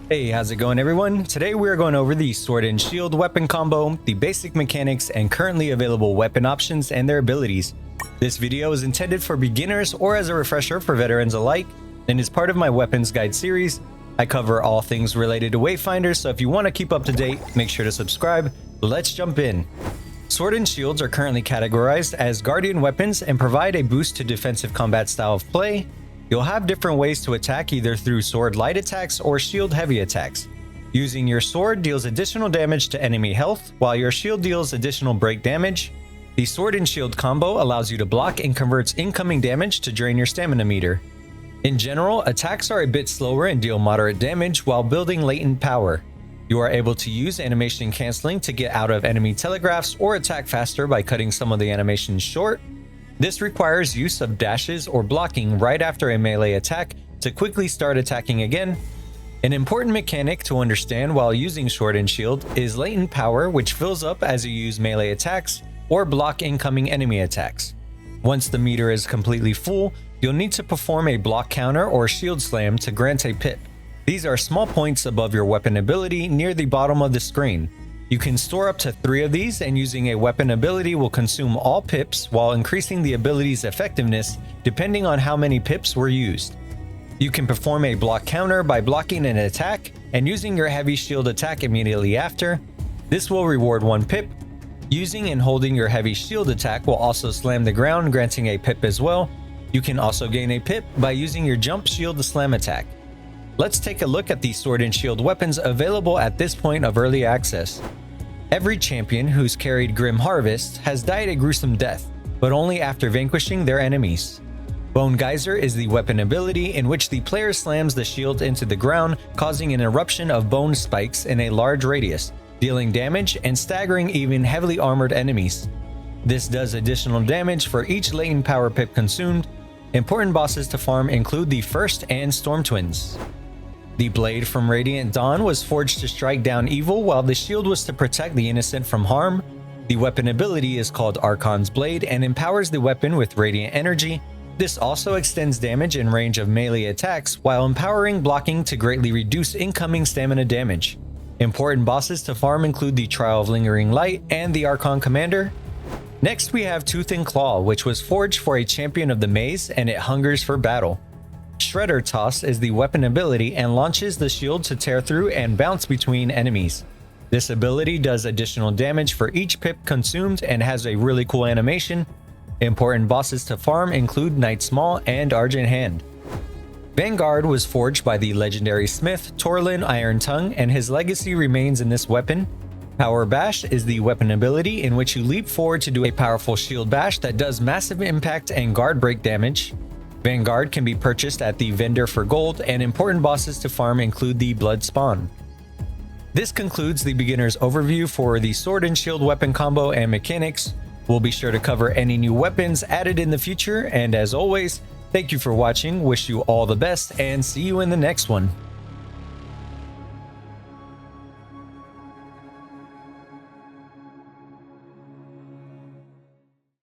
Hey, how's it going everyone? Today we are going over the Sword and Shield weapon combo, the basic mechanics, and currently available weapon options and their abilities. This video is intended for beginners or as a refresher for veterans alike, and is part of my weapons guide series. I cover all things related to Wayfinder, so if you want to keep up to date, make sure to subscribe. Let's jump in. Sword and Shields are currently categorized as guardian weapons and provide a boost to defensive combat style of play. You'll have different ways to attack, either through sword light attacks or shield heavy attacks. Using your sword deals additional damage to enemy health, while your shield deals additional break damage. The sword and shield combo allows you to block and converts incoming damage to drain your stamina meter. In general, attacks are a bit slower and deal moderate damage while building latent power. You are able to use animation canceling to get out of enemy telegraphs or attack faster by cutting some of the animations short. This requires use of dashes or blocking right after a melee attack to quickly start attacking again. An important mechanic to understand while using Sword and Shield is latent power, which fills up as you use melee attacks or block incoming enemy attacks. Once the meter is completely full, you'll need to perform a block counter or shield slam to grant a pip. These are small points above your weapon ability near the bottom of the screen. You can store up to 3 of these, and using a weapon ability will consume all pips while increasing the ability's effectiveness depending on how many pips were used. You can perform a block counter by blocking an attack and using your heavy shield attack immediately after. This will reward 1 pip. Using and holding your heavy shield attack will also slam the ground, granting a pip as well. You can also gain a pip by using your jump shield slam attack. Let's take a look at the Sword and Shield weapons available at this point of early access. Every champion who's carried Grim Harvest has died a gruesome death, but only after vanquishing their enemies. Bone Geyser is the weapon ability in which the player slams the shield into the ground, causing an eruption of bone spikes in a large radius, dealing damage and staggering even heavily armored enemies. This does additional damage for each latent power pip consumed. Important bosses to farm include the First and Storm Twins. The blade from Radiant Dawn was forged to strike down evil, while the shield was to protect the innocent from harm. The weapon ability is called Archons Blade and empowers the weapon with radiant energy. This also extends damage and range of melee attacks while empowering blocking to greatly reduce incoming stamina damage. Important bosses to farm include the Trial of Lingering Light and the Archon Commander. Next we have Tooth and Claw, which was forged for a champion of the maze and it hungers for battle. Shredder Toss is the weapon ability and launches the shield to tear through and bounce between enemies. This ability does additional damage for each pip consumed and has a really cool animation. Important bosses to farm include Knight Small and Argent Hand. Vanguard was forged by the legendary smith Torlin Iron Tongue, and his legacy remains in this weapon. Power Bash is the weapon ability in which you leap forward to do a powerful shield bash that does massive impact and guard break damage. Vanguard can be purchased at the vendor for gold, and important bosses to farm include the Blood Spawn. This concludes the beginner's overview for the Sword and Shield weapon combo and mechanics. We'll be sure to cover any new weapons added in the future, and as always, thank you for watching, wish you all the best, and see you in the next one.